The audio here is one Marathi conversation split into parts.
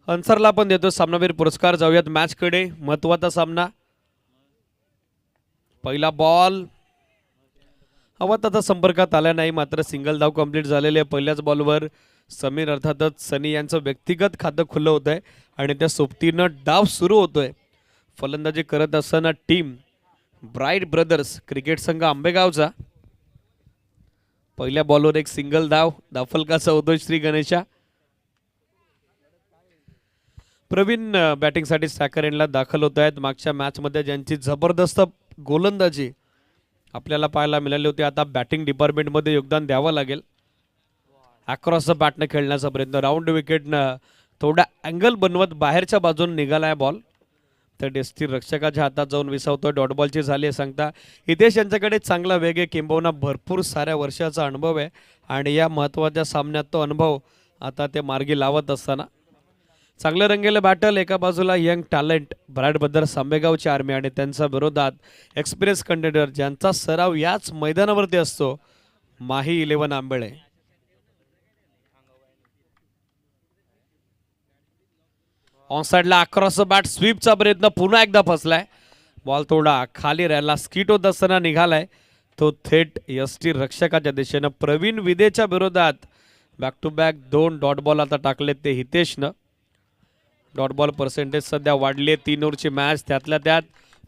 अन्सरला पण देतो सामनावीर पुरस्कार। जाऊयात मॅच कडे। महत्त्वाचा सामना। पहिला बॉल हवा तसा संपर्कात आला नाही, मात्र सिंगल धाव कंप्लीट झालेले आहे। पहिल्याच बॉलवर समीर अर्थातच सनी यांचं व्यक्तिगत खातं खुलं होत आहे आणि त्या सोबतीनं डाव सुरू होतोय। फलंदाजी करत असताना टीम ब्राईट ब्रदर्स क्रिकेट संघ आंबेगावचा। पहिल्या बॉलवर एक सिंगल धाव, धावफलकाचा होतोय श्री गणेशा। प्रवीण बॅटिंगसाठी स्ट्रायकर एंडला दाखल होत आहेत। मागच्या मॅचमध्ये ज्यांची जबरदस्त गोलंदाजी आपल्याला पाहायला मिळाली होती, आता बॅटिंग डिपार्टमेंटमध्ये योगदान द्यावं लागेल। अक्रॉस द बॅटने खेळण्याचा प्रयत्न, राऊंड विकेटनं थोडा अँगल बनवत बाहेरच्या बाजून निघालाय बॉल, तर डेस्टी रक्षकाच्या हातात जाऊन विसावतोय। डॉट बॉलची झाली आहे सांगता। हितेश यांच्याकडे चांगला वेग आहे, किंबहुना भरपूर साऱ्या वर्षाचा अनुभव आहे आणि या महत्त्वाच्या सामन्यात तो अनुभव आता ते मार्गी लावत असताना चांगलं रंगलेलं बॅटल। एका बाजूला यंग टॅलेंट ब्राईट ब्रदर्स आंबेगावची आर्मी आणि त्यांच्या विरोधात एक्सपिरियन्स कंटेंडर ज्यांचा सराव याच मैदानावरती असतो, माही 11 आंबेळे। ऑन साइडला अक्रॉस द बॅट स्वीपचा प्रयत्न पुन्हा एकदा फसलाय। बॉल थोडा खाली राहिला, स्किट होत असताना निघालाय तो थेट यष्टी रक्षकाच्या दिशेनं। प्रवीण विदेच्या विरोधात back to back 2 dot ball आता टाकलेत ते हितेशनं। डॉट बॉल पर्सेंटेज सध्या वाढले। 3 ओव्हरची मॅच, त्यातल्या त्यात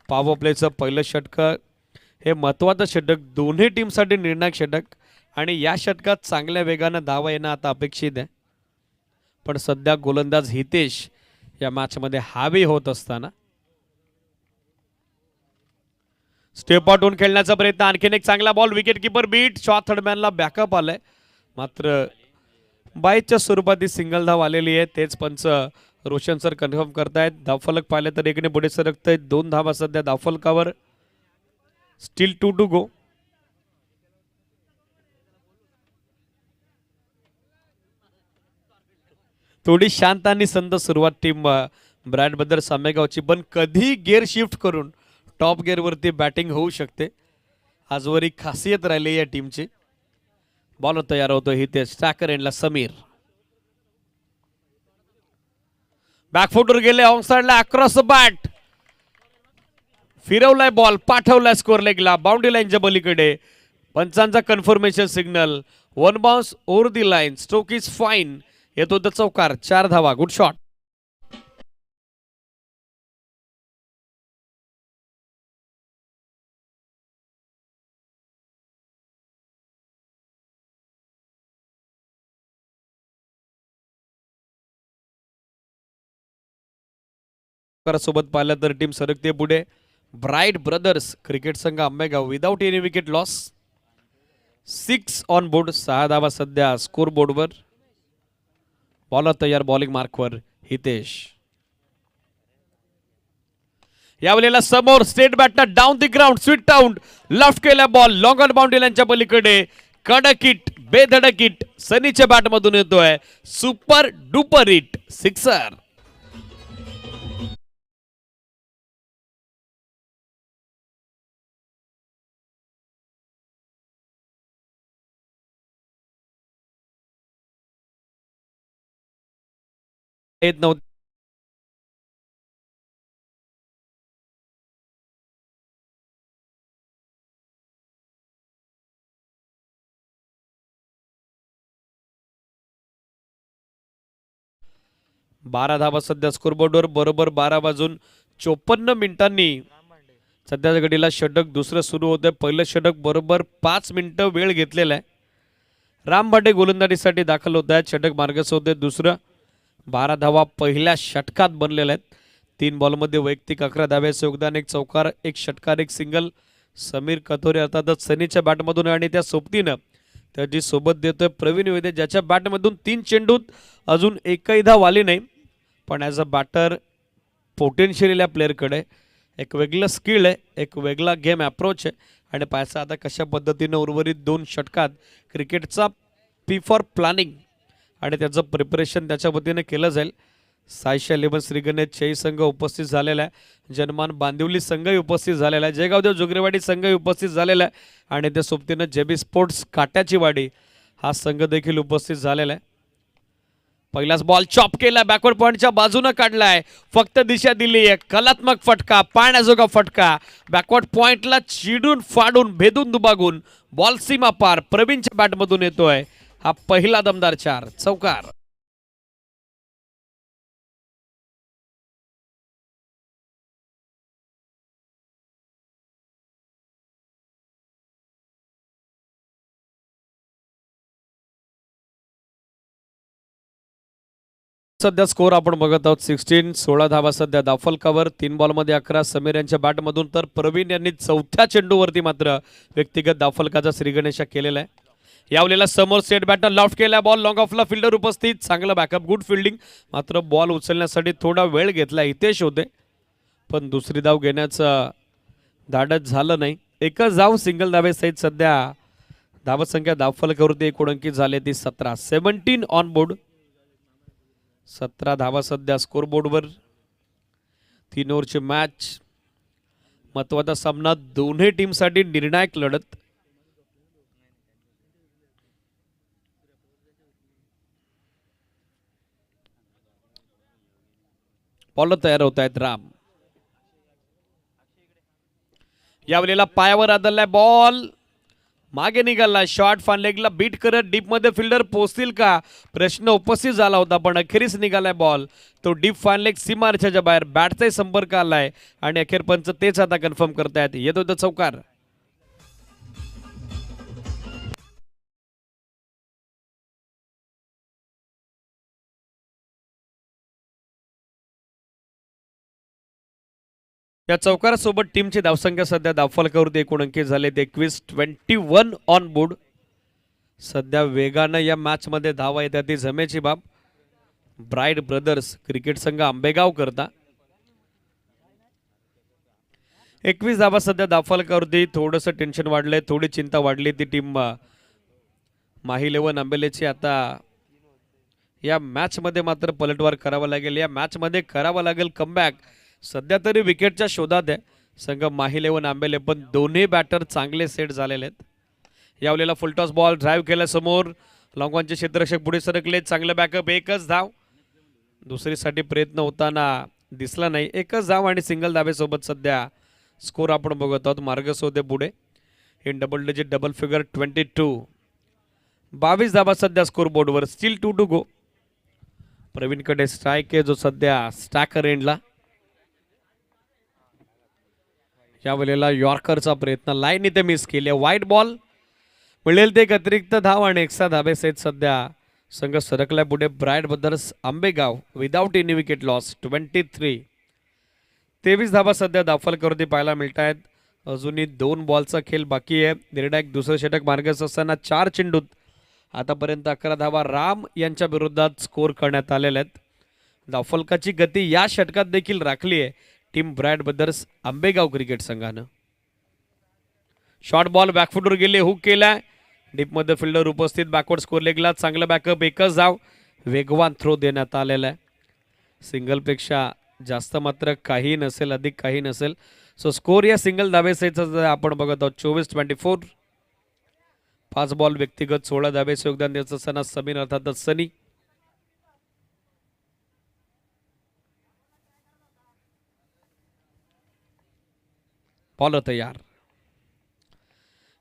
पॉवर प्लेचं पहिलं षटक हे महत्त्वाचं षटक, दोन्ही टीमसाठी निर्णायक षटक आणि या षटकात चांगल्या वेगानं धावा येणं आता अपेक्षित आहे। पण सध्या गोलंदाज हितेश या मॅचमध्ये हावी होत असताना स्टेप आउट होऊन खेळण्याचा प्रयत्न। आणखीन एक चांगला ball, wicket keeper beat, shot थर्डमॅनला बॅकअप आलाय, मात्र बाईच्या स्वरूपात ही सिंगल धाव आलेली आहे। तेच पंच रोशन सर कन्फर्म करतायत। धावफलक पाहिले तर एकने पुढे सरकतायत, 2 धावा सध्या धावफलकावर, स्टील 2 टू गो। थोडी शांत आणि संत सुरुवात टीम ब्राईट ब्रदर्स आंबेगावची, पण कधी गिअर शिफ्ट करून टॉप गिअरवरती बॅटिंग होऊ शकते, आजवरी खासियत राहिली या टीमची। बॉल तयार होतो हितेश, स्ट्रायकर एंडला समीर, बॅकफुटवर गेले, ऑन साइडला अक्रॉस द बॅट फिरवलाय बॉल, पाठवलाय स्कोर लेगला, बाउंड्री लाईनच्या पलीकडे। पंचांचा confirmation signal, 1 bounce over the line, stroke is fine, येतो द चौकार, 4 धावा, गुड शॉट। सोबत पाहिलं तर टीम सरकते पुढे। ब्राईट ब्रदर्स क्रिकेट संघ Ambegaon without any wicket loss, 6 on board, 6 धावा सध्या स्कोर बोर्डवर। बॉलर तयार, बॉलिंग मार्कवर हितेश। यावेळेला समोर स्टेट बॅटनं down the ground, sweet out, left केला बॉल, लॉंग ऑन बाउंड्री लाईनच्या पलीकडे, कडक हिट, बेधडक हिट सनीच्या बॅट मधून येतोय, सुपर डुपर हिट, सिक्सर। येत नव्हते 12 धावा सध्या स्कोरबोर्डवर। बरोबर 12 वाजून 54 मिनिटांनी सध्याच्या घडीला षटक दुसरं सुरू होतं। पहिलं षटक बरोबर 5 मिनिटं वेळ घेतलेला आहे। राम भाटे गोलंदाजीसाठी दाखल होत आहेत, षटक मार्गस्थ होते दुसरं। 12 धावा पहिल्या षटकात बनलेल्या आहेत। 3 बॉलमध्ये वैयक्तिक 11 धाव्याचं योगदान, 1 चौकार, 1 षटकार, 1 सिंगल। समीर कथोरे अर्थातच सनीच्या बॅटमधून आणि त्या सोबतीनं त्याची सोबत देतोय प्रवीण विदे, ज्याच्या बॅटमधून 3 चेंडूत अजून एकही धाव आली नाही, पण ॲज अ बॅटर पोटेन्शियल या प्लेअरकडे एक वेगळं स्किल आहे, एक वेगळा गेम अप्रोच आहे आणि पाहायचा आता कशा पद्धतीनं उर्वरित 2 षटकात क्रिकेटचा पी फॉर प्लॅनिंग आणि त्याचं प्रिपरेशन त्याच्या पद्धतीने केलं जाईल। सायशा 11 श्रीगणेश चेई संघ उपस्थित झालेला आहे, जनमान बांदिवली संघही उपस्थित झालेला आहे, जयगावदेव जोगरेवाडी संघही उपस्थित झालेला आहे आणि त्या सोबतीनं जेबी स्पोर्ट्स काट्याची वाडी हा संघ देखील उपस्थित झालेला आहे। पहिलाच बॉल चॉप केला, बॅकवर्ड पॉइंटच्या बाजूने काढलाय, फक्त दिशा दिली आहे, कलात्मक फटका, पाण्याजोगा फटका, बॅकवर्ड पॉइंटला चिडून फाडून भेदून दुबागून बॉल सीमा पार प्रवीणच्या बॅटमधून येतोय. हा पहिला दमदार चार, चौकार. सध्या स्कोर आपण बघत आहोत 16. 16 धावा सध्या दाफलकावर, 3 बॉलमध्ये 11. समीर यांच्या बॅटमधून तर प्रवीण यांनी चौथ्या चेंडूवरती मात्र व्यक्तिगत दाफलकाचा श्रीगणेशा केलेला आहे. यावलेला समोर सेट बॅटर लॉफ्ट केला, बॉल लॉंग ऑफला, फिल्डर उपस्थित, चांगला बॅकअप, गुड फिल्डिंग, मात्र बॉल उचलण्यासाठी थोडा वेळ घेतला हितेश होते, पण दुसरी धाव घेण्याचं धाडस झालं नाही. एकच धाव सिंगल धावेसहित सध्या धावसंख्या दाफलकावरती एकूण अंकित झाले ती 17. 17 ऑन बोर्ड, 17 धावा सध्या स्कोरबोर्डवर. 3 ओव्हरची मॅच, महत्वाचा सामना, दोन्ही टीमसाठी निर्णायक लढत. बॉलर तयार होत आहेत राम. यावेळेला पायावर आदळलाय बॉल, मागे निघाला, शॉर्ट फान लेगला बीट करत डीप मध्ये फिल्डर पोहोचतील का प्रश्न उपस्थित झाला होता, पण अखेरीस निघालाय बॉल. तो डीप फान लेग सीमारेषेच्या बाहेर, बॅटचाही संपर्क आलाय आणि अखेर पंच तेच आता कन्फर्म करतायत. येतो तो चौकार. या चौकारासोबत टीमची धावसंख्या सध्या दाफलकावरती एकूण अंकित झाले 21. 21 ऑन बोर्ड. सध्या वेगानं या मॅच मध्ये धावा येतात ती जमेची बाब. ब्राईट ब्रदर्स क्रिकेट संघ आंबेगाव करता 21 धावा सध्या दाफलकावरती. थोडंसं टेन्शन वाढलंय, थोडी चिंता वाढली ती टीम माही11 आंबेलेची. आता या मॅच मध्ये मात्र पलटवार करावा लागेल, या मॅच मध्ये करावा लागेल कमबॅक. सध्या तरी विकेटच्या शोधात आहे संघ माही11 आंबेले, पण दोन्ही बॅटर चांगले सेट झालेले आहेत. यावलेला फुलटॉस बॉल ड्राईव्ह केला समोर, लॉंगॉनचे क्षेत्ररक्षक पुढे सरकले, चांगलं बॅकअप, एकच धाव. दुसरीसाठी प्रयत्न होताना दिसला नाही, एकच धाव आणि सिंगल धावेसोबत सध्या स्कोर आपण बघत आहोत. मार्गस होते पुढे in double digit double figure 22. 22 धावा सध्या स्कोर बोर्डवर, स्टील 2 टू गो. प्रवीणकडे स्ट्राईक आहे जो सध्या स्टॅकर एंडला. यावेळेला यॉर्करचा प्रयत्न, लाईन इथे मिस केली, वाईट बॉल. मिळेल ते एक अतिरिक्त धाव आणि एक्स्ट्रा धावेसहित सध्या संघ सरकलाय पुढे. Bright brothers Ambegaon without any wicket loss 23. 23 धावा सध्या दाफलकावरती पाहायला मिळत आहेत. अजूनही 2 बॉलचा खेळ बाकी आहे. निर्णायक दुसरं षटक मार्गस्थ असताना 4 चेंडूत आतापर्यंत 11 धावा राम यांच्या विरोधात स्कोर करण्यात आलेल्या आहेत. दाफलकाची गती या षटकात देखील राखली आहे team bright brothers Ambegaon cricket संघानं. शॉर्ट बॉल बॅकफुटवर गेले, हुक केलाय, डीप मध्ये फिल्डर उपस्थित, बॅकवर्ड स्कोर लेगला, चांगलं बॅकअप, एकच धाव. वेगवान थ्रो देण्यात आलेला आहे. सिंगल पेक्षा जास्त मात्र काही नसेल, अधिक काही नसेल. सो स्कोर या सिंगल धावेसहित आपण बघत आहोत 24-24. 5 बॉल व्यक्तिगत 16 धावेचे योगदान देत असताना समीर अर्थातच सनी. बॉलर तयार.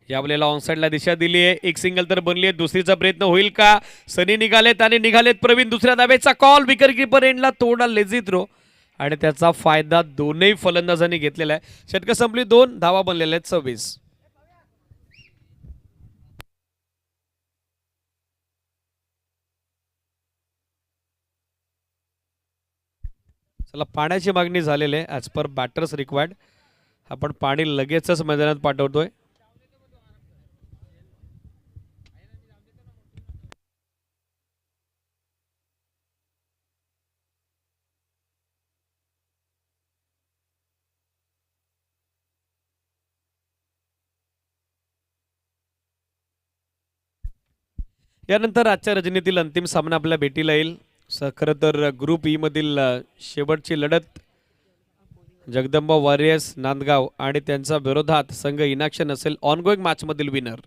यावेळेला ऑनसाइडला दिशा दिली आहे, एक सिंगल तर बनली आहे, दुसरीचा प्रयत्न होईल का. सनी निघालेत आणि निघालेत प्रवीण. दुसऱ्या धावेचा कॉल, विकेट कीपर एंडला थोडा लेझी थ्रो आणि त्याचा फायदा दोन्ही फलंदाजांनी घेतलेला आहे. षटकं संपली, 2 धावा बनलेल्या आहेत 26. चला, पाण्याची मागणी झालेली आहे ॲज पर बॅटर्स रिक्वायर्ड. आपण पाणी लगेचच मैदानात पाठवतोय. यानंतर आजच्या रजनीतील अंतिम सामना आपल्या भेटीला येईल. खरं तर ग्रुप ई मधील शेवटची लढत जगदंबा वॉरियर्स नांदगाव आणि त्यांच्या विरोधात संघ इनॅक्शन असेल ऑनगोईंग मॅच मधील विनर.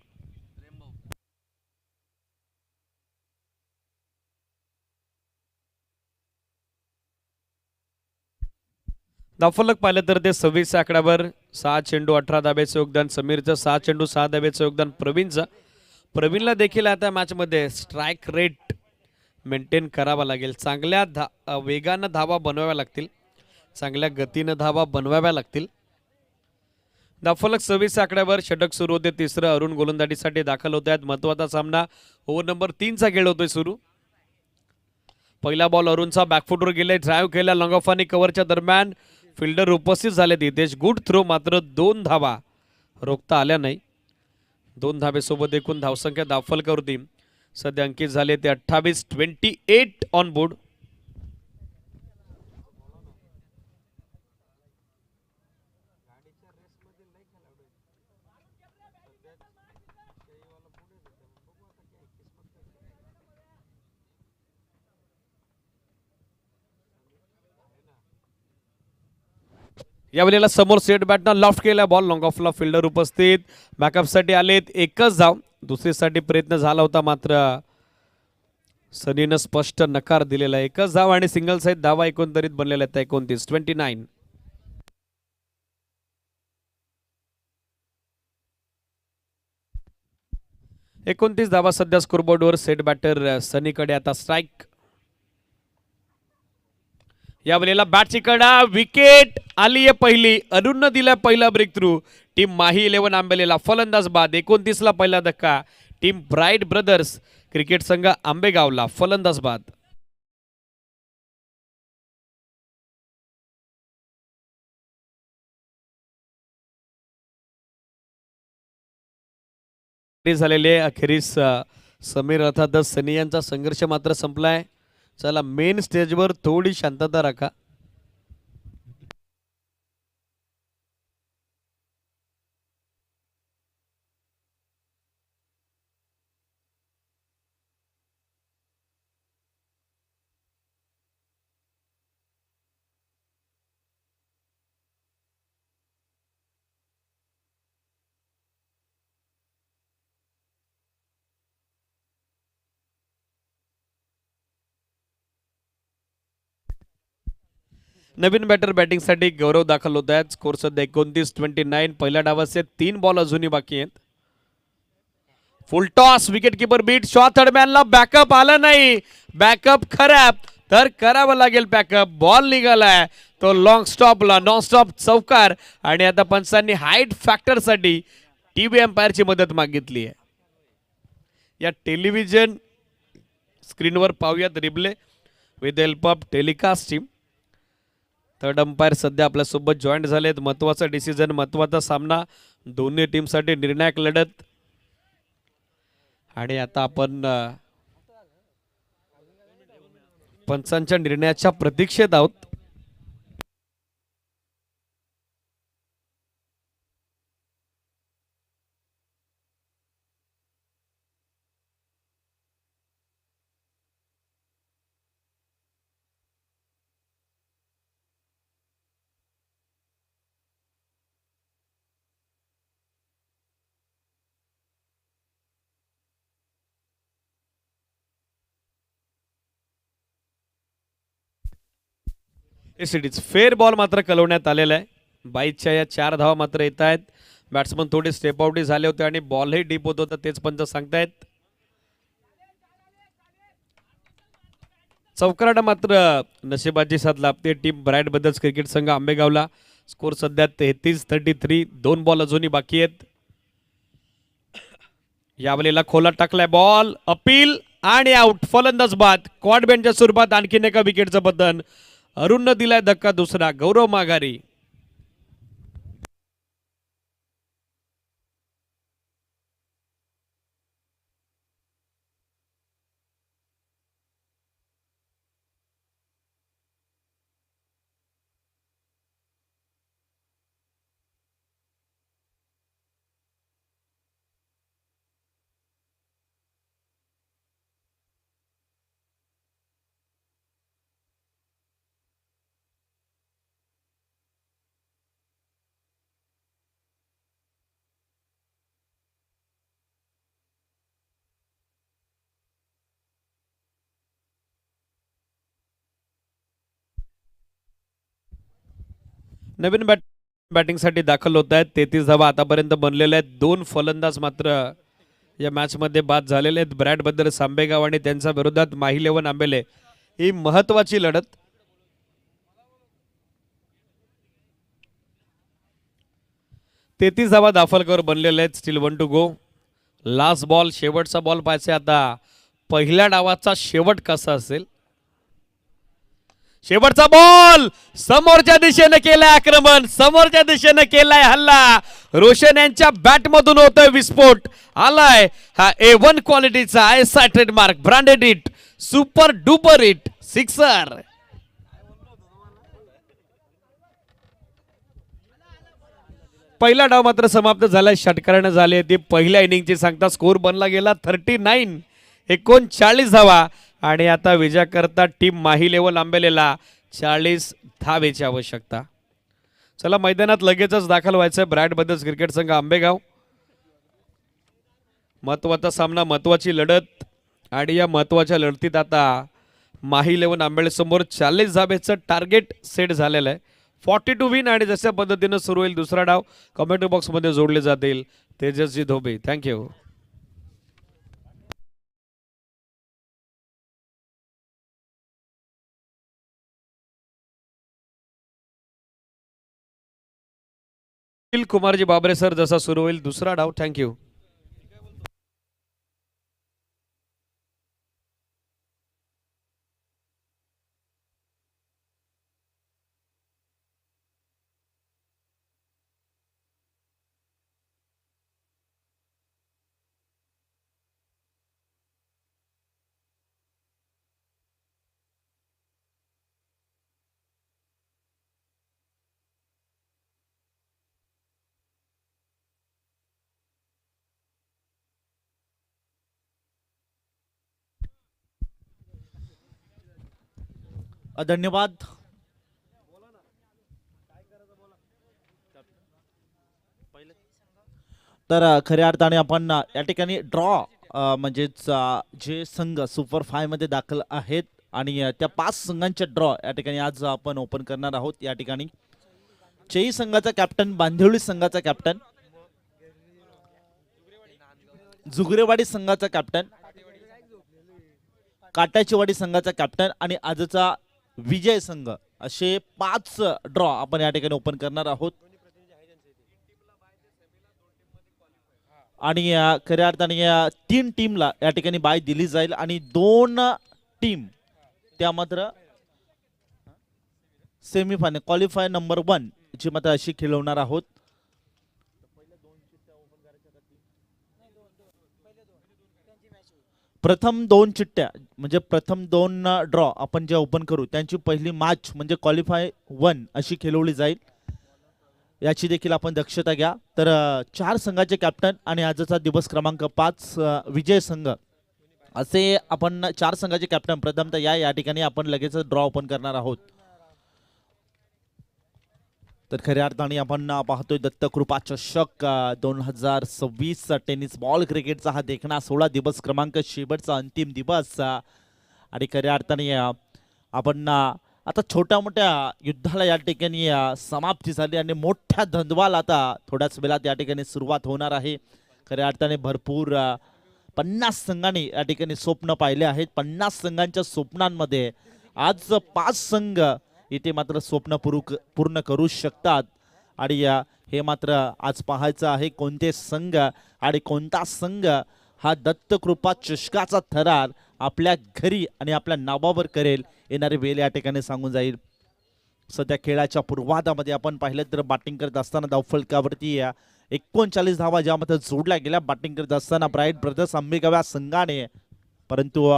धावफलक पाहिलं तर ते 26 आकड्यावर 6 चेंडू 18 धाब्याचं योगदान समीरचं, 6 चेंडू 6 धाब्याचं योगदान प्रवीणचं. प्रवीणला देखील आता मॅचमध्ये स्ट्राईक रेट मेंटेन करावा लागेल. चांगल्या वेगानं धावा बनवाव्या लागतील, चांगल्या गतीनं धावा बनवाव्या लागतील. धावफलक 26 आकड्यावर षटक सुरू होते. तिसरं अरुण गोलंदाजीसाठी दाखल होत आहेत. महत्वाचा सामना ओव्हर नंबर 3चा खेळ होतोय सुरू. पहिला बॉल अरुणचा बॅकफुटवर गेले, ड्राईव्ह केला लॉंग ऑफ आणि कव्हरच्या दरम्यान फिल्डर उपस्थित झाले. हितेश गुड थ्रो, मात्र 2 धावा रोखता आल्या नाही. 2 धाबेसोबत एकूण धावसंख्या धावफलकावरती सध्या अंकित झाले ते 28 ऑन बोर्ड. यावेळेला समोर सेट बॅटनं लॉफ्ट केला बॉल, लॉंग ऑफला फिल्डर उपस्थित, बॅकअपसाठी आलेत. एकच धाव, दुसरीसाठी प्रयत्न झाला होता मात्र सनीनं स्पष्ट नकार दिलेला. एकच धाव आणि सिंगल साईड धावा एकंदरीत बनलेल्या आहेत 29. 29 धावा सध्या स्कोरबोर्डवर. सेट बॅटर सनीकडे आता स्ट्राईक. यावेळेला बॅटची कडा, विकेट आली आहे पहिली. अरुणनं दिला पहिला ब्रेक थ्रू. टीम माही 11 आंबेलेला फलंदाज बाद. 29ला पहिला धक्का. टीम ब्राईट ब्रदर्स क्रिकेट संघ आंबेगावला फलंदाज बाद. झालेले अखेरीस समीर अर्थातच सनी यांचा संघर्ष मात्र संपलाय. चला मेन स्टेजवर थोडी शांतता राखा. नवीन बॅटर बॅटिंगसाठी गौरव दाखल होत आहेत. स्कोर सध्या 29. पहिल्या डावाचे 3 बॉल अजूनही बाकी आहेत. Full toss, wicket keeper beat, shot थर्डमॅनला बॅकअप आला नाही. बॅकअप खराब, तर करावं लागेल बॅकअप. बॉल निघालाय तो लॉंग स्टॉपला, नॉन स्टॉप चौकार. आणि आता पंचांनी हाईट फॅक्टरसाठी टीव्ही एम्पायरची मदत मागितली आहे. या टेलिव्हिजन स्क्रीनवर पाहूयात replay with help of telecast team. Third umpire सध्या आपल्यासोबत जॉईंट झालेत. महत्वाचा डिसिजन, महत्वाचा सामना, दोन्ही टीमसाठी निर्णायक लढत. आणि आता आपण पंचांच्या निर्णयाच्या प्रतीक्षेत आहोत. फेअर बॉल मात्र कलवण्यात आलेला आहे. 22च्या या 4 धावा मात्र येत आहेत. बॅट्समन थोडे स्टेप आउट झाले होते आणि बॉलही डीप होत होता, तेच पंच सांगतायत. चौकाराला मात्र नशिबाची साथ लाभते टीम ब्राईट ब्रदर्स क्रिकेट संघ आंबेगावला. स्कोर सध्या 33. 2 बॉल अजूनही बाकी आहेत. यावेळेला खोला टाकलाय बॉल, अपील आणि आउट. फलंदाज बाद. क्वाड बँडच्या स्वरूपात आणखीन एका विकेटचं बदन. अरुणनं दिलाय धक्का दुसरा. गौरव माघारी. नवीन बॅटिंगसाठी दाखल होत आहेत. 33 धावा आतापर्यंत बनलेल्या आहेत. 2 फलंदाज मात्र या मॅचमध्ये बाद झालेले आहेत. ब्रॅड बद्दल सांबेगाव आणि त्यांच्या विरोधात माही 11 आंबेले ही महत्वाची लढत. तेहतीस धावा दाफलकर बनलेले आहेत. Still 1 to go. Last ball, शेवटचा बॉल पाहायचा आता. पहिल्या डावाचा शेवट कसा असेल. शेवटचा बॉल समोरच्या दिशेने केलाय आक्रमण, समोरच्या दिशेने केलाय हल्ला. रोशन यांच्या बॅट मधून होतोय विस्फोट. आलाय हा A1 क्वालिटीचा ISI trademark, branded it, super duper it sixer. पहिला डाव मात्र समाप्त झालाय. षटकाराने झाले ते पहिल्या इनिंगची सांगता. स्कोर बनला गेला 39, 39 धावा. आणि आता विजयाकरता टीम माही 11 आंबेलेला 40 धावेची आवश्यकता. चला मैदानात लगेचच दाखल व्हायचंय. ब्रॅड ब्रदर्स क्रिकेट संघ आंबेगाव. महत्वाचा सामना, महत्वाची लढत. आणि या महत्वाच्या लढतीत आता माही 11 आंबेले समोर 40 धावेचं टार्गेट सेट झालेलं आहे. 42 विन. आणि जशा पद्धतीनं सुरू होईल दुसरा डाव कमेंट बॉक्समध्ये जोडले जातील तेजस्वी धोबे. थँक्यू. कुमारजी बाबरे सर जसा सुरू होईल दुसरा डाव. थँक्यू. धन्यवाद. तर खऱ्या अर्थाने आपण या ठिकाणी ड्रॉ म्हणजेच जे संघ सुपर 5 मध्ये दाखल आहेत आणि त्या 5 संघांचे ड्रॉ या ठिकाणी आज आपण ओपन करणार आहोत. या ठिकाणी चेई संघाचा कॅप्टन, बांदिवली संघाचा कॅप्टन, जुगरेवाडी संघाचा कॅप्टन, काटाचीवाडी संघाचा कॅप्टन आणि आजचा विजय संघ असे 5 ड्रॉ आपण या ठिकाणी ओपन करणार आहोत. आणि खऱ्या अर्थाने 3 टीमला या ठिकाणी बाय दिली जाईल आणि 2 टीम त्या मात्र सेमीफायनल क्वालिफाय नंबर 1 जी मात्र अशी खेळवणार आहोत. प्रथम 2 चिठ्ठ्या म्हणजे प्रथम 2 ड्रॉ आपण जे ओपन करू त्यांची पहिली मॅच म्हणजे क्वालिफाय 1 अशी खेळवली जाईल. याची देखील आपण दक्षता घ्या. तर 4 संघाचे कॅप्टन आणि आजचा दिवस क्रमांक 5 विजय संघ असे आपण 4 संघाचे कॅप्टन प्रथमतः या ठिकाणी आपण लगेच ड्रॉ ओपन करणार आहोत. तर खऱ्या अर्थाने आपण पाहतोय दत्तकृपा चषक 2026 टेनिस बॉल क्रिकेटचा हा देखणा 16 दिवस क्रमांक शेवटचा अंतिम दिवस. आणि खऱ्या अर्थाने आपण आता छोट्या मोठ्या युद्धाला या ठिकाणी समाप्ती झाली आणि मोठ्या धंदवाला आता थोड्याच वेळात या ठिकाणी सुरुवात होणार आहे. खऱ्या अर्थाने भरपूर 50 संघांनी या ठिकाणी स्वप्न पाहिले आहेत. 50 संघांच्या स्वप्नांमध्ये आज 5 संघ इथे मात्र स्वप्न पूर्ण करू शकतात. आणि हे मात्र आज पाहायचं आहे कोणते संघ आणि कोणता संघ हा दत्तकृपा चषकाचा थरार आपल्या घरी आणि आपल्या नावावर करेल येणारे वेळ या ठिकाणी सांगून जाईल. सध्या खेळाच्या पूर्वार्धामध्ये आपण पाहिलं तर बॅटिंग करत असताना धावफलकावरती 39 धावा ज्यामध्ये जोडल्या गेल्या बॅटिंग करत असताना ब्राईट ब्रदर्स आंबेगाव या संघाने. परंतु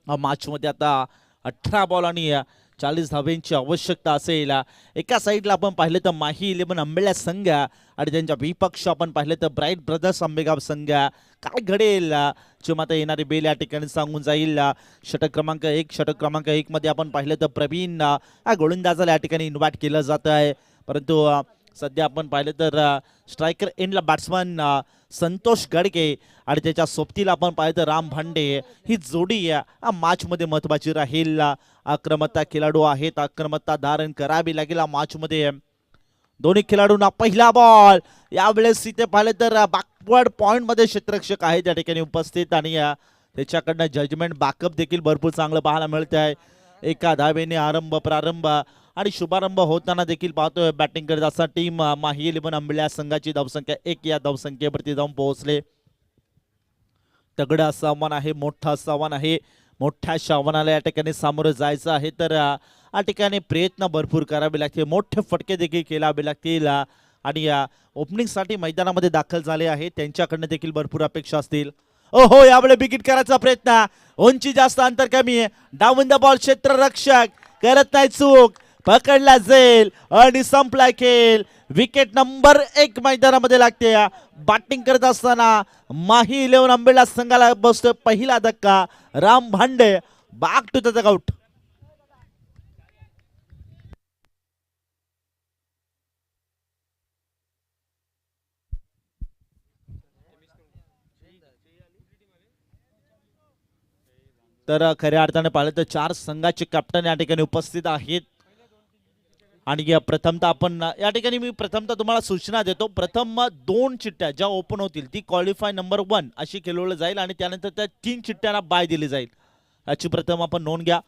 मॅच मध्ये आता 18 बॉल आणि 40 धावेंची आवश्यकता असेल. एका साईडला आपण पाहिलं तर माही 11 आंबेल्या संघ आणि त्यांच्या विपक्ष आपण पाहिलं तर ब्राईट ब्रदर्स आंबेगाव संघ. काय घडेल जे मात्र येणारे बेल या ठिकाणी सांगून जाईल. षटक क्रमांक 1 मध्ये आपण पाहिलं तर प्रवीण गोलंदाजाला या ठिकाणी इन्व्हाइट केलं जात आहे. परंतु सध्या आपण पाहिलं तर स्ट्रायकर एंडला बॅट्समन संतोष गडके आणि त्याच्या सोबतीला आपण पाहिलं तर राम भांडे ही जोडी मॅच मध्ये महत्वाची राहील. आक्रमकता खेळाडू आहेत, आक्रमकता धारण करावी लागेल मॅच मध्ये. दोन्ही खेळाडूंना पहिला बॉल. यावेळेस इथे पाहिलं तर बॅकवर्ड पॉइंट मध्ये क्षेत्ररक्षक आहे त्या ठिकाणी उपस्थित आणि त्याच्याकडनं जजमेंट बॅकअप देखील भरपूर चांगलं पाहायला मिळत आहे. एका धावेने प्रारंभ आणि शुभारंभ होताना देखील पाहतोय बॅटिंग करत असताना टीम माही 11 आंबेल्या संघाची धावसंख्या 1 या धावसंख्येवरती जाऊन पोहोचले. तगडं असं आव्हान आहे, मोठं असं आव्हान आहे. मोठ्या आव्हानाला या ठिकाणी सामोरं जायचं आहे तर या ठिकाणी प्रयत्न भरपूर करावे लागतील, मोठे फटके देखील खेळावे लागतील आणि ओपनिंगसाठी मैदानामध्ये दाखल झाले आहे त्यांच्याकडनं देखील भरपूर अपेक्षा असतील. ओहो, यावेळी विकेट करायचा प्रयत्न, उंची जास्त अंतर कमी आहे. डाऊन द बॉल क्षेत्ररक्षक करत नाही चूक, पकडला जाईल आणि संपला खेळ. विकेट नंबर 1 मैदानामध्ये लागते. बॅटिंग करत असताना माही 11 आंबेला संघाला बसतोय पहिला धक्का. राम भांडे बॅक टू द डगआउट. तर खऱ्या अर्थाने पाहिलं तर 4 संघाचे कॅप्टन या ठिकाणी उपस्थित आहेत आणि प्रथमतः आपण या ठिकाणी मी प्रथमतः तुम्हाला सूचना देतो. प्रथम 2 चिठ्ठ्या ज्या ओपन होतील ती क्वालिफाय नंबर 1 अशी खेळवलं जाईल आणि त्यानंतर त्या 3 चिठ्ठ्यांना बाय दिली जाईल. याची प्रथम आपण नोंद घ्या.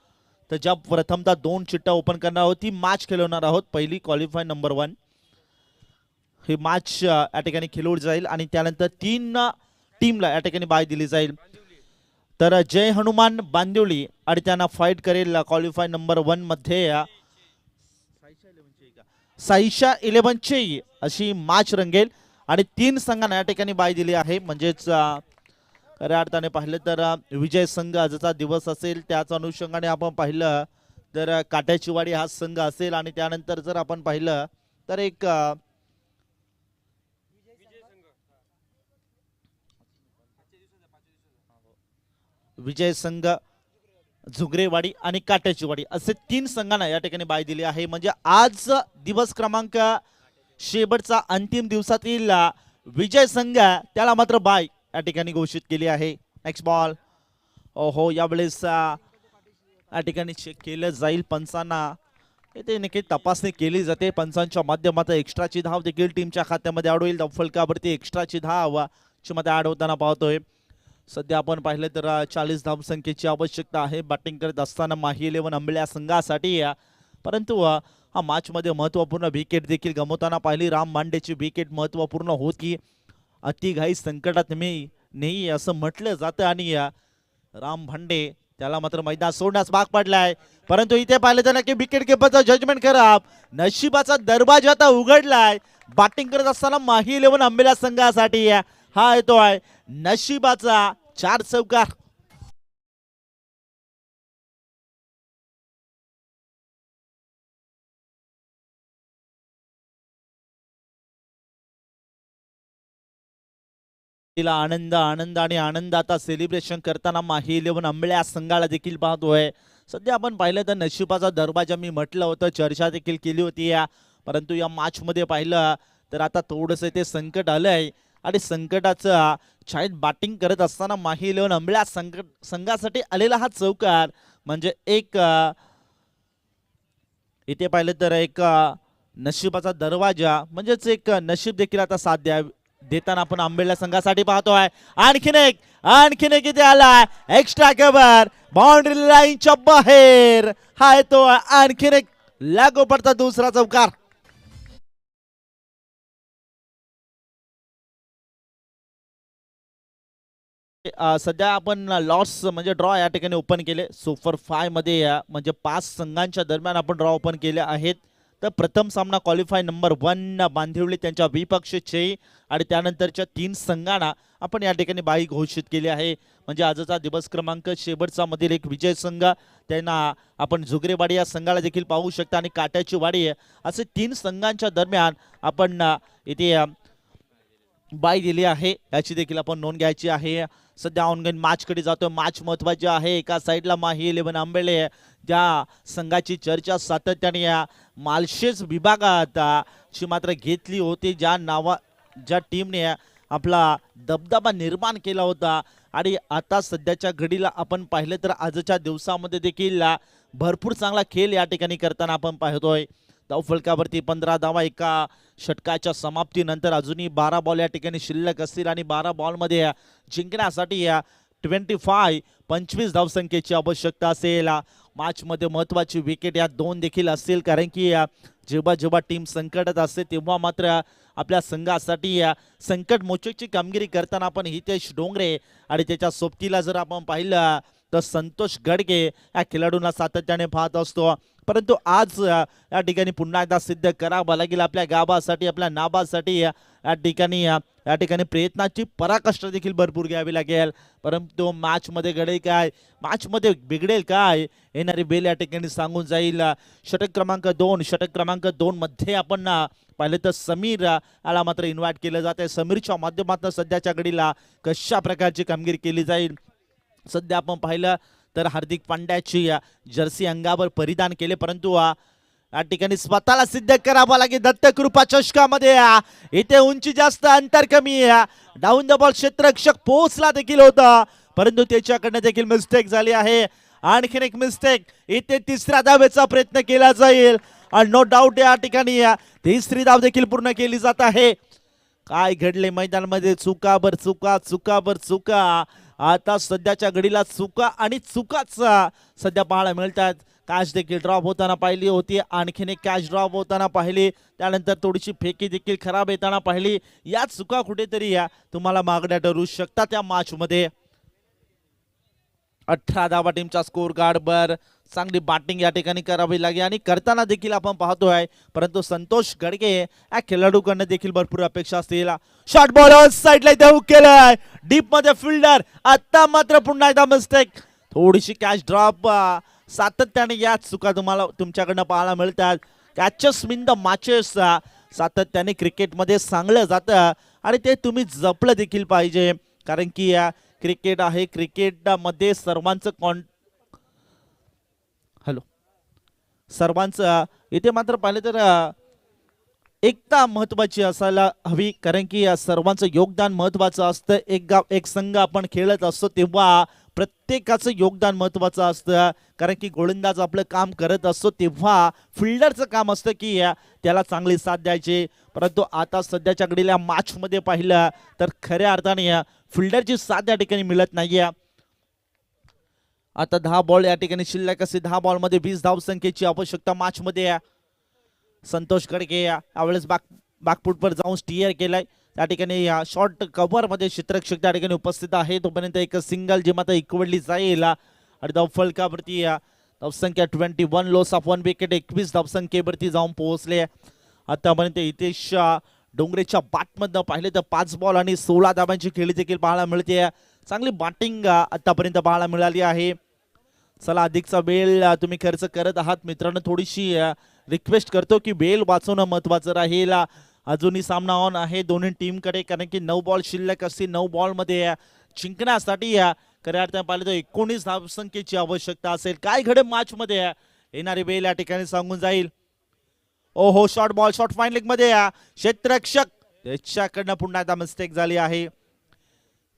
तर ज्या प्रथमतः 2 चिठ्ठ्या ओपन करणार आहोत ती मॅच खेळवणार आहोत. पहिली क्वालिफाय नंबर 1 ही मॅच या ठिकाणी खेळवली जाईल आणि त्यानंतर 3 टीमला या ठिकाणी बाय दिली जाईल. तर जय हनुमान बांदिवली आणि त्यांना फाईट करेल क्वालिफाय नंबर 1 मध्ये साईशा 11 ची अशी मॅच रंगेल आणि 3 संघांना या ठिकाणी बाय दिली आहे. म्हणजेच खऱ्या अर्थाने पाहिलं तर विजय संघ आजचा दिवस असेल त्याच अनुषंगाने आपण पाहिलं तर काट्याची वाडी हा संघ असेल आणि त्यानंतर जर आपण पाहिलं तर एक विजय संघ, झुगरेवाडी आणि काट्याची वाडी असे 3 संघांना या ठिकाणी बाय दिली आहे. म्हणजे आज दिवस क्रमांक शेवटचा अंतिम दिवसातील विजय संघ त्याला मात्र बाय या ठिकाणी घोषित केली आहे. Next ball. ओहो, यावेळेस या ठिकाणी चेक केलं जाईल पंचांना. येथे नक्की तपासणी केली जाते पंचांच्या माध्यमातून. एक्स्ट्राची धाव देखील टीमच्या खात्यामध्ये ॲड होईल. फलकावरती एक्स्ट्राची धाव मध्ये ॲड होताना पाहतोय. सध्या आपण पाहिलं तर 40 धावसंख्येची आवश्यकता आहे बॅटिंग करत असताना माही 11 आंबेल्या संघासाठी. परंतु हा मॅच मध्ये महत्त्वपूर्ण विकेट देखील गमवताना पाहिली. राम भांडेची विकेट महत्त्वपूर्ण होती. अतिघाई संकटात मी नाही असं म्हटलं जातं आणि राम भांडे त्याला मात्र मैदान सोडण्यास भाग पडलाय. परंतु इथे पाहिलं तर नक्की विकेट किपरचं जजमेंट खराब. नशिबाचा दरवाजा आता उघडलाय. बॅटिंग करत असताना माही 11 आंबेल्या संघासाठी हा येतो आहे नशिबाचा 4 चौकार. आनंद आनंद आणि आनंद आता सेलिब्रेशन करताना माही 11 आंबेल्या संघाला देखील पाहतोय. सध्या आपण पाहिलं तर नशिबाचा दरवाजा मी म्हटलं होतं, चर्चा देखील केली होती परंतु या मॅच मध्ये पाहिलं तर आता थोडंसं ते संकट आलंय आणि संकटाचं छायेत बॅटिंग करत असताना माही 11 आंबेल्या संघासाठी आलेला हा चौकार म्हणजे एक इथे पाहिलं तर एक नशिबाचा दरवाजा म्हणजेच एक नशीब देखील आता साथ देताना आपण आंबेल्या संघासाठी पाहतोय. आणखीन एक इथे आलाय एक्स्ट्रा कव्हर बाउंड्री लाईनच्या बाहेर. हा येतो आणखीन एक लागू पडता दुसरा चौकार. सध्या आपण लॉस म्हणजे ड्रॉ या ठिकाणी ओपन केले. सुपर 5 मध्ये म्हणजे 5 संघांच्या दरम्यान आपण ड्रॉ ओपन केले आहेत. तर प्रथम सामना क्वालिफाय नंबर 1 बांदिवली त्यांच्या विपक्षचे आणि त्यानंतरच्या 3 संघांना आपण या ठिकाणी बाई घोषित केली आहे. म्हणजे आजचा दिवस क्रमांक शेवटचा मधील एक विजय संघ त्यांना आपण झुगरेवाडी या संघाला देखील पाहू शकता आणि काट्याची वाडी असे 3 संघांच्या दरम्यान आपण इथे बाय दिली आहे. याची देखील आपण नोंद घ्यायची आहे. सध्या ऑनगोइंग मॅच कडे जातोय. मॅच महत्वाची आहे. एका साईडला माही 11 आंबेले ज्या संघाची चर्चा सातत्याने या मालशेज विभागात ची मात्र घेतली होती, ज्या टीमने आपला दबदबा निर्माण केला होता आणि आता सध्याच्या घडीला आपण पाहिलं तर आजच्या दिवसामध्ये देखील भरपूर चांगला खेळ या ठिकाणी करताना आपण पाहतोय. धावफलकावरती 15 धावा एका षटकाच्या समाप्तीनंतर. अजूनही 12 बॉल या ठिकाणी शिल्लक असतील आणि 12 बॉलमध्ये जिंकण्यासाठी 25 धावसंख्येची आवश्यकता असेल. मॅचमध्ये महत्वाची विकेट या 2 देखील असतील, कारण की जेव्हा जेव्हा टीम संकटात असते तेव्हा मात्र आपल्या संघासाठी संकट मोचकची कामगिरी करताना आपण हितेश डोंगरे आणि त्याच्या सोबतीला जर आपण पाहिलं तर संतोष गडके या खेळाडूंना सातत्याने पाहत असतो. परंतु आज या ठिकाणी पुन्हा एकदा सिद्ध करावं लागेल आपल्या गावासाठी, आपल्या नाबासाठी. या ठिकाणी प्रयत्नाची पराकाष्ठा देखील भरपूर घ्यावी लागेल. परंतु मॅचमध्ये घडेल काय, मॅचमध्ये बिघडेल काय, येणारी बेल या ठिकाणी सांगून जाईल. षटक क्रमांक 2 मध्ये आपण पाहिलं तर समीर याला मात्र इन्व्हाइट केलं जाते. समीरच्या माध्यमातून सध्याच्या घडीला कशा प्रकारची कामगिरी केली जाईल. सध्या आपण पाहिलं तर हार्दिक पांड्याची जर्सी अंगावर परिधान केले, परंतु या ठिकाणी स्वतःला सिद्ध करावं लागेल. दत्तकृपा चषकामध्ये इथे उंची जास्त, अंतर कमी. डाऊन द बॉल क्षेत्ररक्षक पोहोचला देखील होता, परंतु त्याच्याकडनं देखील मिस्टेक झाली आहे. आणखीन एक मिस्टेक, इथे तिसऱ्या धावेचा प्रयत्न केला जाईल आणि नो डाऊट या ठिकाणी तिसरी धाव देखील पूर्ण केली जात आहे. काय घडले मैदानामध्ये, चुकाबर चुका. आता सध्याच्या घडीला चुका आणि चुकाच सध्या पाहायला मिळतात. कॅच देखील ड्रॉप होताना पाहिली होती, आणखीन एक कॅच ड्रॉप होताना पाहिली, त्यानंतर थोडीशी फेकी देखील खराब येताना पाहिली. या चुका कुठेतरी तुम्हाला मागण्या ठरू शकतात त्या मॅच मध्ये. 18 धावा टीमच्या स्कोर कार्डवर. चांगली बॅटिंग या ठिकाणी करावी लागेल आणि करताना देखील आपण पाहतोय, परंतु संतोष गडके या खेळाडूकडनं देखील भरपूर अपेक्षा असतील. शॉर्ट बॉल साईडला इथे केलाय, डीप मध्ये फिल्डर. आता मात्र पुन्हा एकदा मिस्टेक, थोडीशी कॅच ड्रॉप. सातत्याने या चुका तुम्हाला तुमच्याकडनं पाहायला मिळतात. कॅचेस मीन द मॅचेस सातत्याने क्रिकेटमध्ये सांगलं जातं आणि ते तुम्ही जपलं देखील पाहिजे, कारण की क्रिकेट आहे, क्रिकेटमध्ये सर्वांचं इथे मात्र पाहिलं तर एकता महत्वाची असायला हवी, कारण की सर्वांचं योगदान महत्वाचं असतं. एक संघ आपण खेळत असतो तेव्हा प्रत्येकाचं योगदान महत्वाचं असतं, कारण की गोलंदाज आपलं काम करत असतो तेव्हा फिल्डरचं काम असतं की त्याला चांगली साथ द्यायची. परंतु आता सध्याच्या घडीला मॅच मध्ये पाहिलं तर खऱ्या अर्थाने फिल्डरची साथ या ठिकाणी मिळत नाहीये. आता 10 बॉल या ठिकाणी शिल्लक असे, 10 बॉलमध्ये 20 धावसंख्येची आवश्यकता मॅच मध्ये. संतोष गडके यावेळेस बॅकफुटवर जाऊन स्टिअर केलाय. त्या ठिकाणी शॉर्ट कव्हर मध्ये क्षेत्ररक्षक त्या ठिकाणी उपस्थित आहे. तोपर्यंत एक सिंगल जे मात्र इक्वडली जाईल आणि धावफलकावरती धावसंख्या 21, लॉस ऑफ 1 विकेट. 21 धावसंख्येवरती जाऊन पोहोचले. आतापर्यंत हितेश डोंगरेच्या बॅटमधनं पाहिले तर 5 बॉल आणि 16 धावांची खेळी देखील पाहायला मिळते. चांगली बॅटिंग आतापर्यंत पाहायला मिळाली आहे. चला, अधिकचा वेळ तुम्ही खर्च करत आहात मित्रांनो, थोडीशी रिक्वेस्ट करतो की वेळ वाचवणं महत्वाचं राहील. अजूनही सामना ऑन आहे दोन्ही टीमकडे, कारण की 9 बॉल शिल्लक असतील. 9 बॉलमध्ये जिंकण्यासाठी खऱ्या अर्थाने पाहिलं तर 19 धावसंख्येची आवश्यकता असेल. काय घडे मॅच मध्ये येणारी वेळ या ठिकाणी सांगून जाईल. ओहो, short ball, short fine leg मध्ये क्षेत्ररक्षक त्याच्याकडनं पुन्हा एकदा मिस्टेक झाली आहे.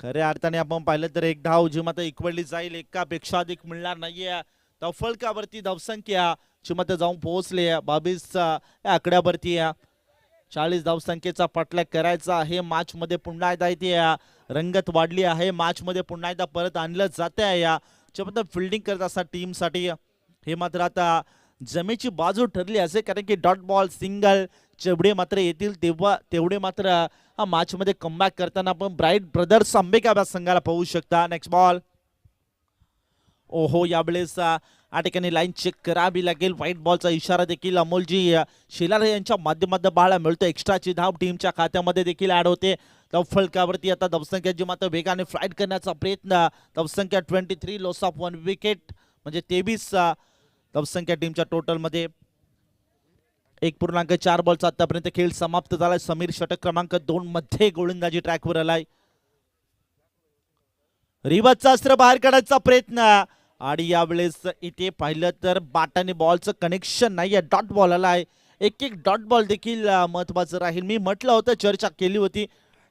खऱ्या अर्थाने आपण पाहिलं तर एक धाव जी मात्र इक्वडली जाईल, एकापेक्षा अधिक मिळणार नाहीये. धावफलकावरती धावसंख्या जी मात्र जाऊन पोहोचले 22 या आकड्यावरती. 40 धावसंख्येचा पाठलाग करायचा आहे. मॅच मध्ये पुन्हा एकदा इथे रंगत वाढली आहे. मॅच मध्ये पुन्हा एकदा परत आणलं जाते आहे फिल्डिंग करत असतात टीमसाठी. हे मात्र आता जमेची बाजू ठरली असे, कारण की डॉट बॉल, सिंगल जेवढे मात्र येतील तेवढे मात्र हा मॅच मध्ये कमबॅक करताना आपण ब्राईट ब्रदर्स आंबेगाव संघाला पाहू शकता. Next ball. ओहो, यावेळेस या ठिकाणी लाईन चेक करावी लागेल. व्हाईट बॉलचा इशारा देखील अमोलजी शेलार यांच्या माध्यमातून पाहायला मिळतो. एक्स्ट्राची धाव टीमच्या खात्यामध्ये देखील ऍड होते. धावफलकावरती आता धावसंख्या जी मात्र वेगाने फ्लाईट करण्याचा प्रयत्न. धावसंख्या 23, लॉस ऑफ 1 विकेट, म्हणजे 23 धावसंख्या टीमच्या टोटल मध्ये. 1.4 बॉलचा आतापर्यंत खेळ समाप्त झालाय. समीर षटक क्रमांक 2 मध्ये गोलंदाजी ट्रॅकवर आलाय. रिवर्सचा अस्त्र बाहेर काढायचा प्रयत्न आणि यावेळेस इथे पाहिलं तर बॅट बॉलचं कनेक्शन नाहीये. डॉट बॉल आलाय. एक डॉट बॉल देखील महत्वाचं राहील. मी म्हटलं होतं, चर्चा केली होती,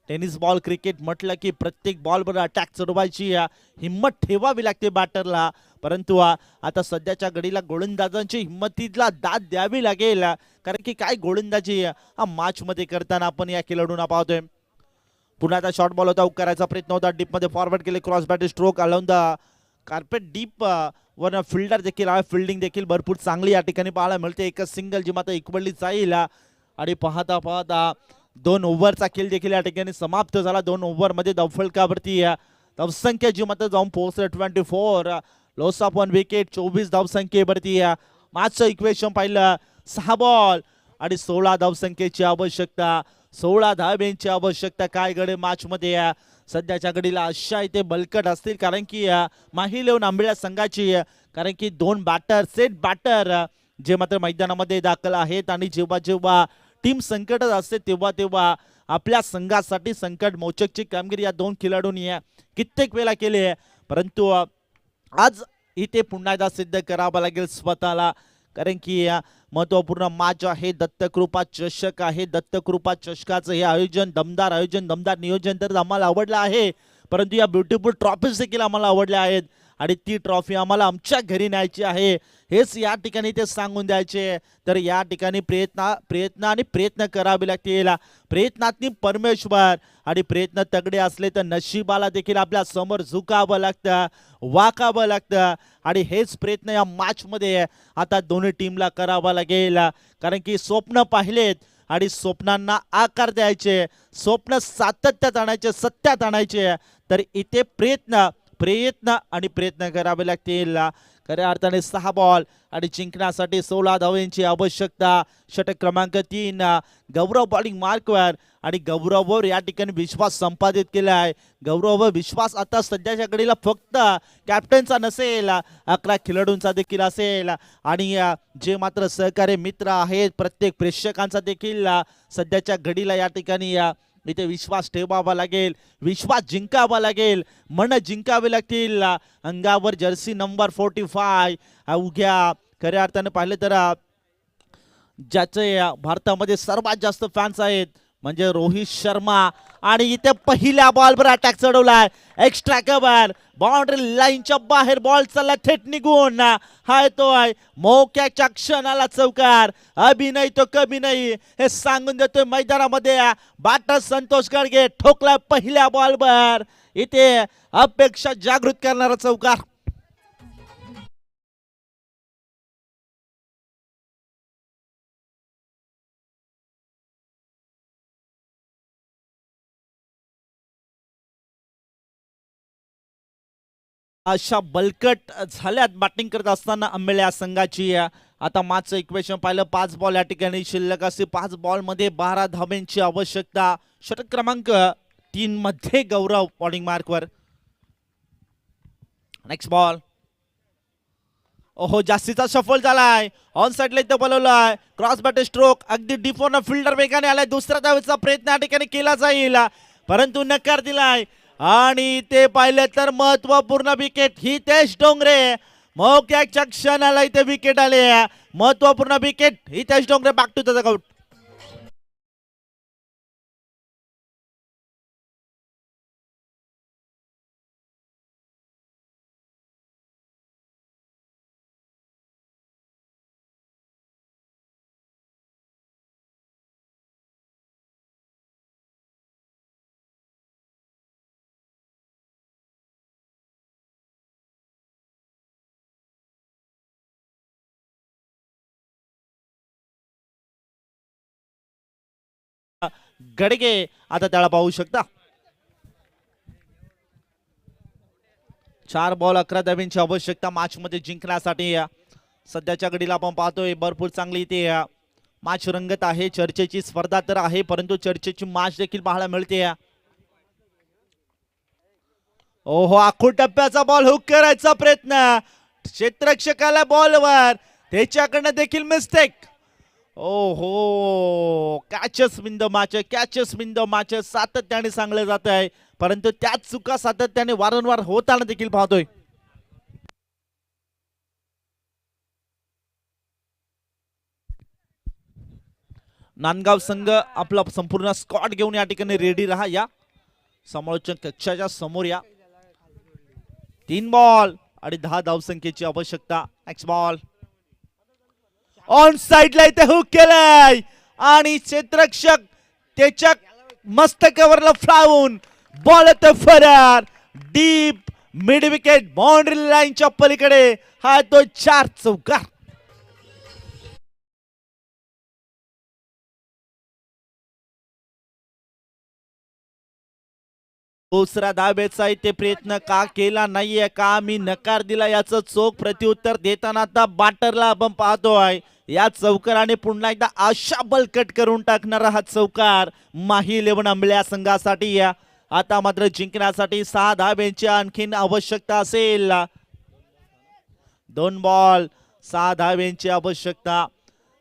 टेनिस बॉल क्रिकेट म्हटलं की प्रत्येक बॉलवर अटॅक चढवायची हिम्मत ठेवावी लागते बॅटरला, परंतु आता सध्याच्या घडीला गोलंदाजांची हिंमतीला दाद द्यावी लागेल, कारण की काय गोलंदाजी मॅच मध्ये करताना आपण या खेळाडूंना पाहतोय. पुन्हा आता शॉर्ट बॉल होता, करायचा प्रयत्न होता, डीप मध्ये फॉरवर्ड केले, cross bat stroke alone the carpet deep वर फिल्डर देखील आहे, फिल्डिंग देखील भरपूर चांगली या ठिकाणी पाहायला मिळते. एकच सिंगल जी मात्र इक्वली जाईल आणि पाहता पाहता 2 ओव्हरचा खेळ देखील या ठिकाणी समाप्त झाला. 2 ओव्हर मध्ये धावफलकावरती धावसंख्या जी मात्र जाऊन पोहोचले 24, लॉस ऑफ 1 विकेट, 24 धावसंख्येवरती. मॅचचं इक्वेशन पाहिलं 6 बॉल आणि 16 धावसंख्येची आवश्यकता, 16 धाब्यांची आवश्यकता. काय गडे मॅच मध्ये सध्याच्या घडीला अशा इथे बलकट असतील, कारण की माहिलेऊन आंबेळा संघाची, कारण की 2 बॅटर सेट बॅटर जे मात्र मैदानामध्ये दाखल आहेत आणि जेव्हा जेव्हा टीम संकटात असते तेव्हा तेव्हा आपल्या संघासाठी संकट मोचकची कामगिरी या 2 खेळाडूंनी कित्येक वेळा केली आहे. परंतु आज इथे पुन्हा एकदा सिद्ध करावं लागेल स्वतःला, कारण की महत्वपूर्ण मॅच आहे, दत्तकृपा चषक आहे. दत्तकृपा चषकाचं हे आयोजन, दमदार आयोजन, दमदार नियोजन तर आम्हाला आवडलं आहे, परंतु या ब्युटिफुल ट्रॉफीज देखील आम्हाला आवडल्या आहेत आणि ती ट्रॉफी आम्हाला आमच्या घरी न्यायची आहे, हेच या ठिकाणी ते सांगून द्यायचे. तर या ठिकाणी प्रयत्न करावे लागतील. प्रयत्नातनी परमेश्वर, आणि प्रयत्न तगडे असले तर नशिबाला देखील आपल्या समोर झुकावं लागतं, वाकावं लागतं. आणि हेच प्रयत्न या मॅच मध्ये आता दोन्ही टीमला करावा लागेल, कारण की स्वप्न पाहिलेत आणि स्वप्नांना आकार द्यायचे, स्वप्न सातत्यात आणायचे, सत्यात आणायचे. तर इथे प्रयत्न करावे लागतील. खऱ्या अर्थाने 6 बॉल आणि जिंकण्यासाठी 16 धावांची आवश्यकता. षटक क्रमांक 3 गौरव बॉलिंग मार्कवर, आणि गौरववर या ठिकाणी विश्वास संपादित केला आहे. गौरववर विश्वास आता सध्याच्या घडीला फक्त कॅप्टनचा नसेल, 11 खेळाडूंचा देखील असेल, आणि जे मात्र सहकारी मित्र आहेत प्रत्येक प्रेक्षकांचा देखील सध्याच्या घडीला या ठिकाणी इथे विश्वास ठेवावा लागेल, विश्वास जिंकावा लागेल, मन जिंकावे लागतील. अंगावर जर्सी नंबर 45 उघ्या खऱ्या अर्थाने पाहिले तर ज्याचे भारतामध्ये सर्वात जास्त फॅन्स आहेत म्हणजे रोहित शर्मा, आणि इथे पहिल्या बॉलवर अटॅक चढवलाय, एक्स्ट्रा कव्हर, बाउंड्री लाईनच्या बाहेर बॉल चालला थेट निघून. हाय तो आहे मोक्याच्या क्षणाला चौकार, अभि नाही तो कभी नाही हे सांगून देतोय मैदानामध्ये. बॅटर संतोष गाडगे ठोकला पहिल्या बॉलवर, इथे अपेक्षा जागृत करणारा चौकार. अशा बलकट झाल्यात बॅटिंग करत असताना आंबेल्या संघाची. आता मॅचचं इक्वेशन पाहिलं, 5 बॉल या ठिकाणी शिल्लक असते, 5 बॉल मध्ये 12 धाब्यांची आवश्यकता. षटक क्रमांक 3 मध्ये गौरव बॉलिंग मार्कवर. नेक्स्ट बॉल, ओहो जास्तीचा सफल झालाय, ऑन साइडला इथं बोलवलाय, क्रॉस बॅट स्ट्रोक, अगदी डीपॉन फिल्डर वेगाने आलाय, दुसऱ्या धावेचा प्रयत्न या ठिकाणी केला जाईल, परंतु नकार दिलाय. आणि ते पाहिलं तर महत्वपूर्ण विकेट हितेश डोंगरे, मोक्याच्या क्षणाला इथे विकेट आले, महत्वपूर्ण wicket Hitesh Dongre, back to the dugout. Gadge आता त्याला पाहू शकता. 4 बॉल 11 धाब्यांची आवश्यकता मॅच मध्ये जिंकण्यासाठी. सध्याच्या घडीला आपण पाहतोय भरपूर चांगली इथे मॅच रंगत आहे, चर्चेची स्पर्धा तर आहे, परंतु चर्चेची मॅच देखील पाहायला मिळते. ओहो आखूड टप्प्याचा बॉल हुक करायचा प्रयत्न, क्षेत्ररक्षकाला बॉलवर, त्याच्याकडनं देखील मिस्टेक. ओहो कॅचेस इन द मॅच सातत्याने सांगले जात आहे, परंतु त्याच चुका सातत्याने वारंवार होताना देखील पाहतोय. नांदगाव संघ आपला संपूर्ण स्क्वॉड घेऊन या ठिकाणी रेडी राहा, या समालोचन कक्षाच्या समोर या. 3 बॉल आणि 10 धावसंख्येची आवश्यकता. नेक्स्ट बॉल ऑन साइडला इथे हुक केलाय आणि क्षेत्ररक्षक त्याच्या मस्तकावरला फ्लावून बॉल येतो फरार. डीप मिड विकेट बाउंड्री लाईनच्या पलीकडे हा तो 4 चौकार. दुसरा धाब्याचा इथे प्रयत्न का केला नाहीये, का मी नकार दिला याचं चोख प्रत्युत्तर देताना आता बाटरला आपण पाहतोय. या चौकाराने पुन्हा एकदा आशा बलकट करून टाकणारा हा चौकार माही 11 आंबल्या संघासाठी. आता मात्र जिंकण्यासाठी 6 धाब्यांची आणखीन आवश्यकता असेल. 2 बॉल 6 धाब्यांची आवश्यकता.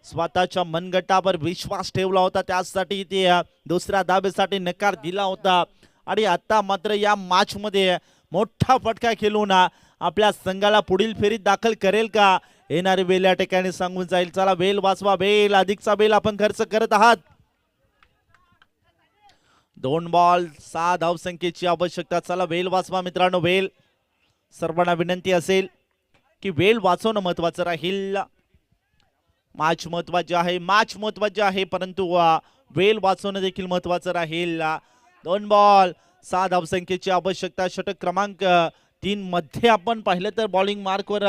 स्वतःच्या मनगटावर विश्वास ठेवला होता, त्यासाठी ते दुसऱ्या धाब्यासाठी नकार दिला होता. आणि आता मात्र या मॅच मध्ये मोठा फटका खेळून आपल्या संघाला पुढील फेरीत दाखल करेल का, येणारी वेळ या ठिकाणी सांगून जाईल. चला वेल वाचवा, वेल अधिकचा वेल आपण खर्च करत आहात. 2 बॉल 6 धावसंख्येची आवश्यकता. चला वेल वाचवा मित्रांनो, वेल. सर्वांना विनंती असेल की वेल वाचवणं महत्वाचं राहील. मॅच महत्वाची आहे, मॅच महत्वाची आहे, परंतु वेल वाचवणं देखील महत्वाचं राहील. 2 बॉल 6 धावसंख्येची आवश्यकता. षटक क्रमांक 3 मध्ये आपण पाहिलं तर बॉलिंग मार्कवर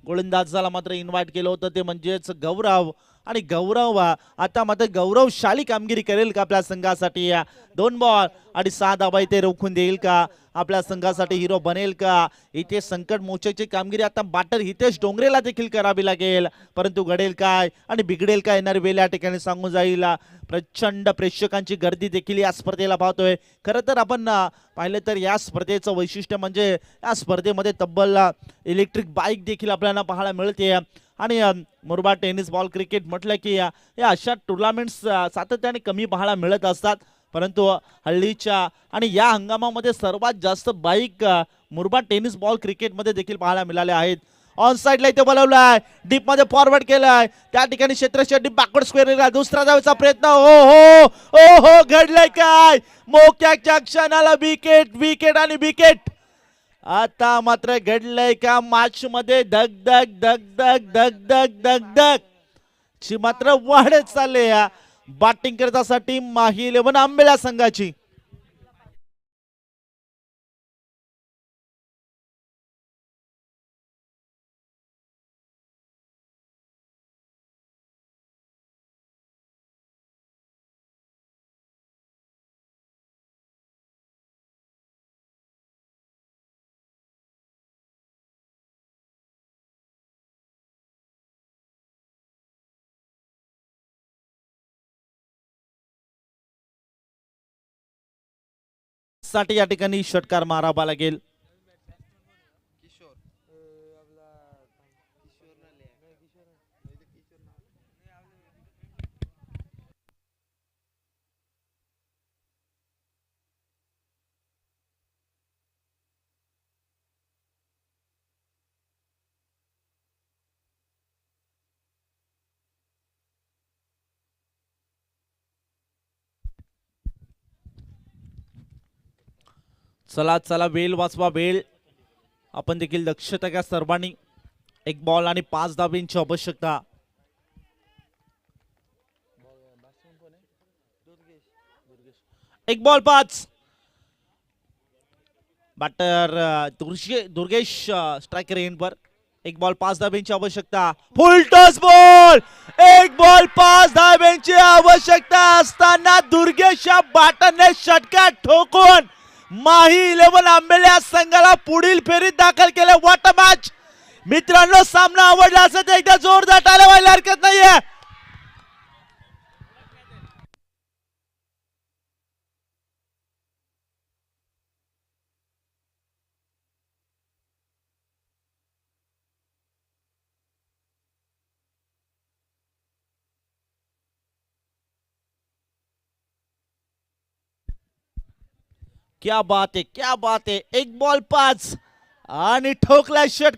गोलंदाजाला मात्र इन्व्हाइट केलं होतं, ते म्हणजेच गौरव. आणि गौरव आता मात्र गौरवशाली कामगिरी करेल का आपल्या संघासाठी. 2 बॉल आणि 6 धावा इथे रोखून देईल का, आपल्या संघासाठी हिरो बनेल का. इथे संकट मोचेची कामगिरी आता बाटर हितेश डोंगरेला देखील करावी लागेल, परंतु घडेल काय आणि बिघडेल काय येणारी वेळ या ठिकाणी सांगून जाईल. प्रचंड प्रेक्षकांची गर्दी देखील या स्पर्धेला पाहतोय. खरं तर आपण पाहिलं तर या स्पर्धेचं वैशिष्ट्य म्हणजे या स्पर्धेमध्ये तब्बल इलेक्ट्रिक बाईक देखील आपल्याला पाहायला मिळते. आणि मुरबाड टेनिस बॉल क्रिकेट म्हटलं की या अशा टुर्नामेंट्स सातत्याने कमी पाहायला मिळत असतात, परंतु हल्लीच्या आणि या हंगामामध्ये सर्वात जास्त बाईक मुरबाड टेनिस बॉल क्रिकेटमध्ये देखील पाहायला मिळाल्या आहेत. ऑन साइडला इथे बोलवलाय, डीप मध्ये फॉरवर्ड केलाय, त्या ठिकाणी क्षेत्ररक्षक डीप बॅकवर्ड स्क्वेअर. दुसरा धावेचा प्रयत्न. हो घडलंय काय, मोक्याच्या क्षणाला विकेट, विकेट आणि विकेट. आता मात्र घडलंय का मॅच मध्ये धक धक धक धक धक धक धक धक ची मात्र वाढत चालले या बॅटिंग करण्यासाठी माही 11 आंबेल्या संघाची. साठी या ठिकाणी षटकार मारावा लागेल. चला चला वेल वाचवा, वेल. आपण देखील दक्षता घ्या सर्वांनी. 1 बॉल आणि 5 धाब्यांची आवश्यकता. एक बॉल 5. बॅटर दुर्गेश स्ट्रायकर एंडवर. 1 बॉल 5 धाब्यांची आवश्यकता. Full toss ball. 1 बॉल 5 धाब्यांची आवश्यकता असताना दुर्गेश बॅटरने षटकार ठोकून माही 11 आंबेल्या संघाला पुढील फेरीत दाखल केले. व्हॉट अ मॅच मित्रांनो. सामना आवडला असेल तर एकदा जोरदार टाळ्या व्हायला हरकत नाहीये. क्या बात है, क्या बात है. 1 बॉल 5 आणि ठोकला षटकार.